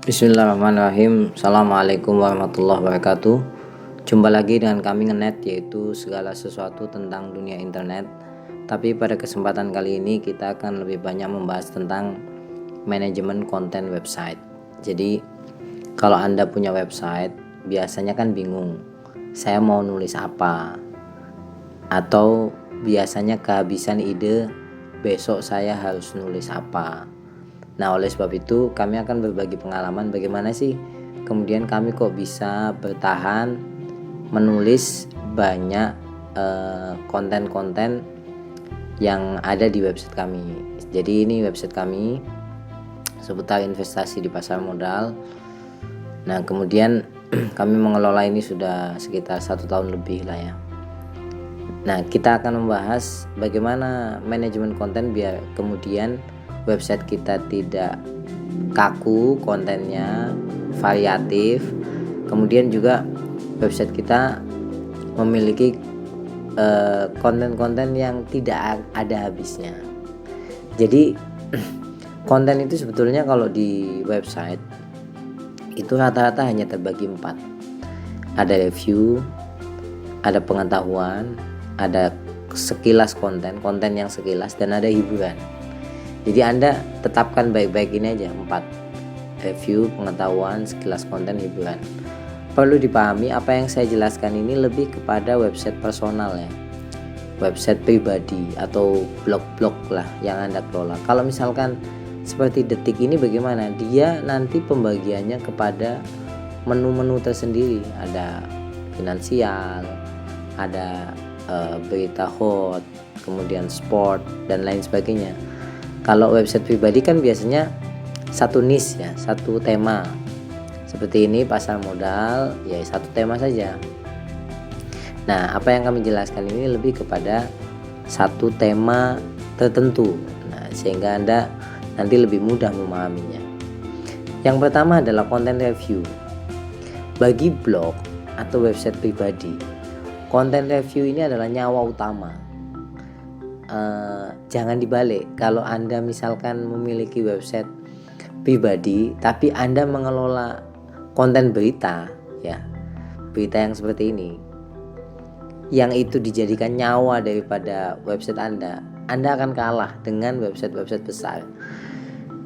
Bismillahirrahmanirrahim. Assalamualaikum warahmatullahi wabarakatuh. Jumpa lagi dengan kami Ngenet, yaitu segala sesuatu tentang dunia internet. Tapi pada kesempatan kali ini kita akan lebih banyak membahas tentang manajemen konten website. Jadi kalau Anda punya website, biasanya kan bingung, saya mau nulis apa, atau biasanya kehabisan ide, besok saya harus nulis apa. Nah, oleh sebab itu kami akan berbagi pengalaman bagaimana sih kemudian kami kok bisa bertahan menulis banyak konten-konten yang ada di website kami. Jadi ini website kami seputar investasi di pasar modal. Nah, kemudian kami mengelola ini sudah sekitar 1 tahun lebih lah ya. Nah, kita akan membahas bagaimana manajemen konten biar kemudian website kita tidak kaku, kontennya variatif. Kemudian juga website kita memiliki konten-konten yang tidak ada habisnya. Jadi konten itu sebetulnya kalau di website itu rata-rata hanya terbagi 4. Ada review, ada pengetahuan, ada sekilas konten yang sekilas, dan ada hiburan. Jadi Anda tetapkan baik-baik ini aja 4: review, pengetahuan, sekilas konten, hiburan. Perlu dipahami apa yang saya jelaskan ini lebih kepada website personal ya, website pribadi atau blog-blog lah yang Anda kelola. Kalau misalkan seperti Detik ini bagaimana? Dia nanti pembagiannya kepada menu-menu tersendiri. Ada finansial, ada berita hot, kemudian sport dan lain sebagainya. Kalau website pribadi kan biasanya satu niche ya, satu tema. Seperti ini pasar modal, ya satu tema saja. Nah, apa yang kami jelaskan ini lebih kepada satu tema tertentu. Nah, sehingga Anda nanti lebih mudah memahaminya. Yang pertama adalah konten review. Bagi blog atau website pribadi, konten review ini adalah nyawa utama. Jangan dibalik. Kalau Anda misalkan memiliki website pribadi tapi Anda mengelola konten berita ya, berita yang seperti ini, yang itu dijadikan nyawa daripada website Anda akan kalah dengan website-website besar.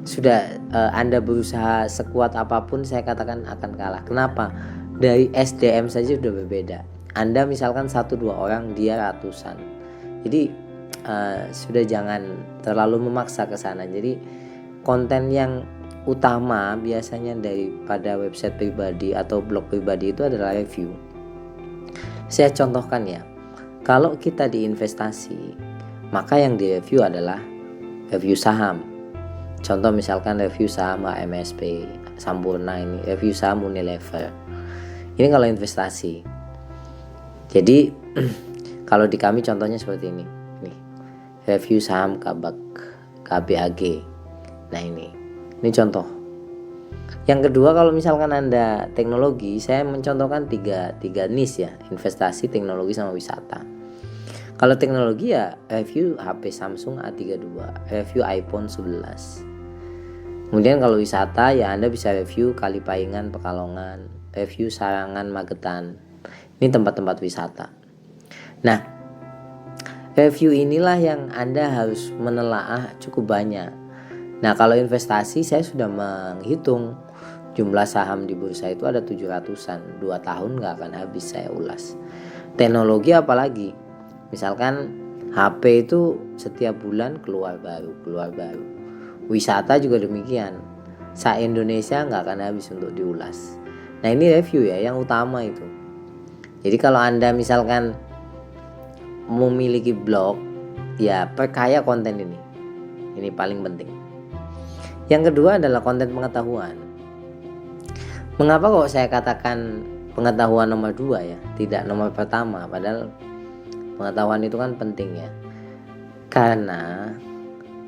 Sudah Anda berusaha sekuat apapun, saya katakan akan kalah. Kenapa? Dari SDM saja sudah berbeda. Anda misalkan 1-2 orang, dia ratusan. Jadi sudah jangan terlalu memaksa ke sana. Jadi konten yang utama biasanya daripada website pribadi atau blog pribadi itu adalah review. Saya contohkan ya, kalau kita di investasi, maka yang direview adalah review saham. Contoh misalkan review saham AMSP, Sampurna, ini review saham Unilever. Ini kalau investasi. Jadi kalau di kami contohnya seperti ini. Review saham KBAG. Nah ini contoh. Yang kedua, kalau misalkan Anda teknologi, saya mencontohkan tiga niche ya, investasi, teknologi, sama wisata. Kalau teknologi ya review HP Samsung A32, review iPhone 11. Kemudian kalau wisata ya Anda bisa review Kalipaingan, Pekalongan, review Sarangan, Magetan. Ini tempat-tempat wisata. Nah, review inilah yang Anda harus menelaah cukup banyak. Nah, kalau investasi saya sudah menghitung jumlah saham di bursa itu ada 700-an. 2 tahun gak akan habis saya ulas. Teknologi apalagi, misalkan HP itu setiap bulan keluar baru. Wisata juga demikian, se-Indonesia gak akan habis untuk diulas. Nah, ini review ya yang utama itu. Jadi kalau Anda misalkan memiliki blog, ya perkaya konten ini paling penting. Yang kedua adalah konten pengetahuan. Mengapa kok saya katakan pengetahuan nomor 2 ya, tidak nomor pertama, padahal pengetahuan itu kan penting ya. Karena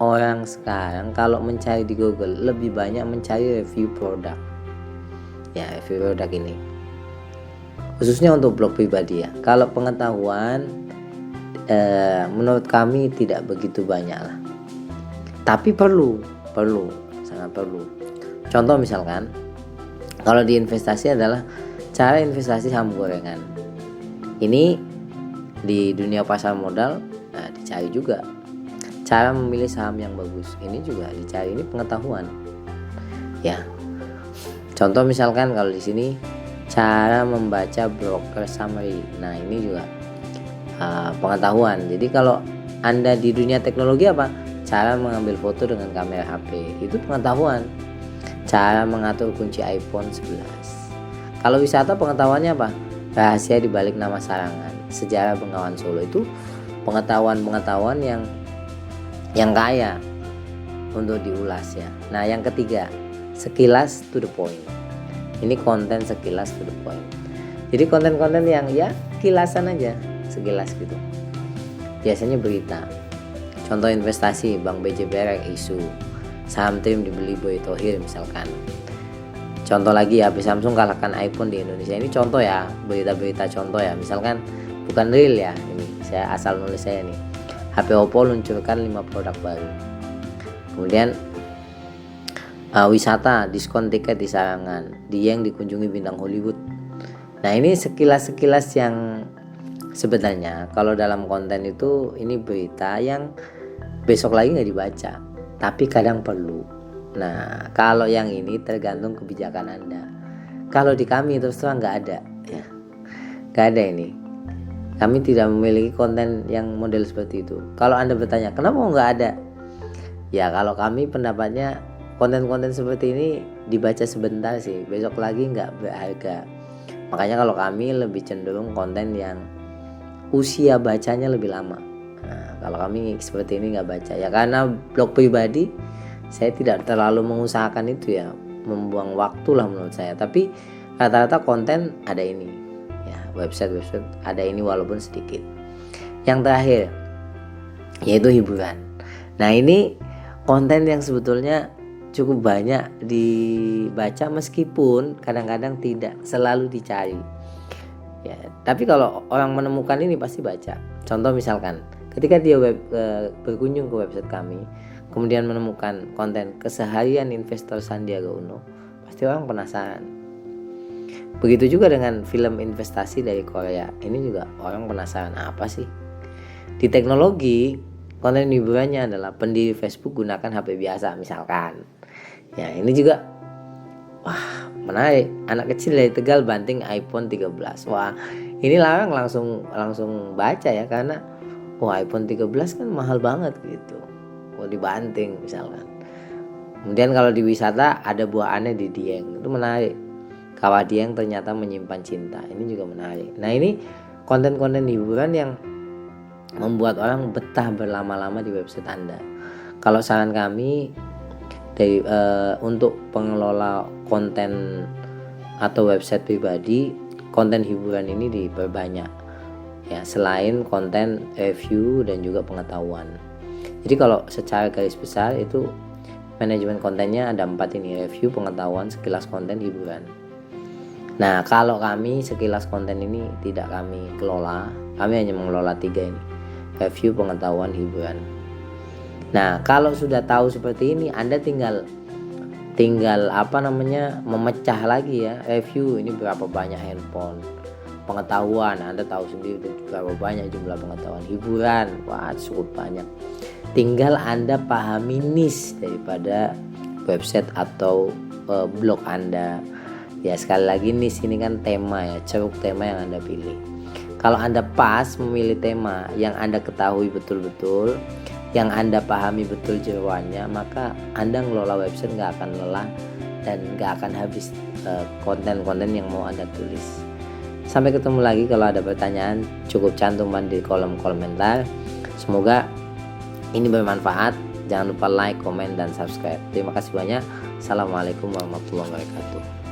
orang sekarang kalau mencari di Google lebih banyak mencari review produk. Ya, review produk ini khususnya untuk blog pribadi ya. Kalau pengetahuan menurut kami tidak begitu banyak lah, tapi perlu, sangat perlu. Contoh misalkan Kalau di investasi adalah cara investasi saham gorengan. Ini di dunia pasar modal dicari juga. Cara memilih saham yang bagus ini juga dicari, ini pengetahuan. Ya. Contoh misalkan kalau di sini cara membaca broker summary. Nah, ini juga pengetahuan. Jadi kalau Anda di dunia teknologi apa? Cara mengambil foto dengan kamera HP. Itu pengetahuan. Cara mengatur kunci iPhone 11. Kalau wisata pengetahuannya apa? Rahasia di balik nama sarangan, sejarah Bengawan Solo. Itu pengetahuan-pengetahuan yang kaya untuk diulas ya. Nah, yang ketiga, sekilas to the point. Ini konten sekilas to the point. Jadi konten-konten yang ya kilasan aja, sekilas gitu. Biasanya berita. Contoh investasi, Bank BJBR isu, saham TRIM dibeli Boy Thohir misalkan. Contoh lagi HP Samsung kalahkan iPhone di Indonesia. Ini contoh ya, berita-berita contoh ya. Misalkan bukan real ya, ini saya asal nulis saya nih. HP Oppo luncurkan 5 produk baru. Kemudian wisata, diskon tiket di Sarangan, Dieng dikunjungi bintang Hollywood. Nah, ini sekilas-sekilas yang sebenarnya kalau dalam konten itu ini berita yang besok lagi nggak dibaca, tapi kadang perlu. Nah, kalau yang ini tergantung kebijakan Anda. Kalau di kami terus terang nggak ada ya, nggak ada ini. Kami tidak memiliki konten yang model seperti itu. Kalau Anda bertanya kenapa nggak ada, ya kalau kami pendapatnya konten-konten seperti ini dibaca sebentar sih, besok lagi nggak berharga. Makanya kalau kami lebih cenderung konten yang usia bacanya lebih lama. Nah, kalau kami seperti ini nggak baca ya, karena blog pribadi saya tidak terlalu mengusahakan itu ya, membuang waktu lah menurut saya. Tapi rata-rata konten ada ini ya, website ada ini walaupun sedikit. Yang terakhir yaitu hiburan. Nah, ini konten yang sebetulnya cukup banyak dibaca meskipun kadang-kadang tidak selalu dicari ya, tapi kalau orang menemukan ini pasti baca. Contoh misalkan ketika dia berkunjung ke website kami kemudian menemukan konten keseharian investor Sandiaga Uno, pasti orang penasaran. Begitu juga dengan film investasi dari Korea, ini juga orang penasaran apa sih. Di teknologi, konten hiburannya adalah pendiri Facebook gunakan HP biasa misalkan. Ya, ini juga wah menarik. Anak kecil dari Tegal banting iPhone 13. Wah, ini larang langsung baca ya, karena iPhone 13 kan mahal banget gitu. Dibanting misalkan. Kemudian kalau di wisata ada buah aneh di Dieng, itu menarik. Kawah Dieng ternyata menyimpan cinta, ini juga menarik. Nah, ini konten-konten hiburan yang membuat orang betah berlama-lama di website Anda. Kalau saran kami dari untuk pengelola konten atau website pribadi, konten hiburan ini diperbanyak ya, selain konten review dan juga pengetahuan. Jadi kalau secara garis besar itu manajemen kontennya ada 4 ini: review, pengetahuan, sekilas konten, hiburan. Nah, kalau kami sekilas konten ini tidak kami kelola, kami hanya mengelola 3 ini: review, pengetahuan, hiburan. Nah, kalau sudah tahu seperti ini, Anda tinggal memecah lagi ya. Review ini berapa banyak handphone, pengetahuan Anda tahu sendiri berapa banyak jumlah pengetahuan, hiburan wah cukup banyak. Tinggal Anda pahami niche daripada website atau blog Anda. Ya, sekali lagi niche ini kan tema ya, ceruk tema yang Anda pilih. Kalau Anda pas memilih tema yang Anda ketahui betul-betul, yang Anda pahami betul jeroannya, maka Anda ngelola website nggak akan lelah dan nggak akan habis konten-konten yang mau Anda tulis. Sampai ketemu lagi. Kalau ada pertanyaan cukup cantumkan di kolom komentar. Semoga ini bermanfaat. Jangan lupa like, komen, dan subscribe. Terima kasih banyak. Assalamualaikum warahmatullahi wabarakatuh.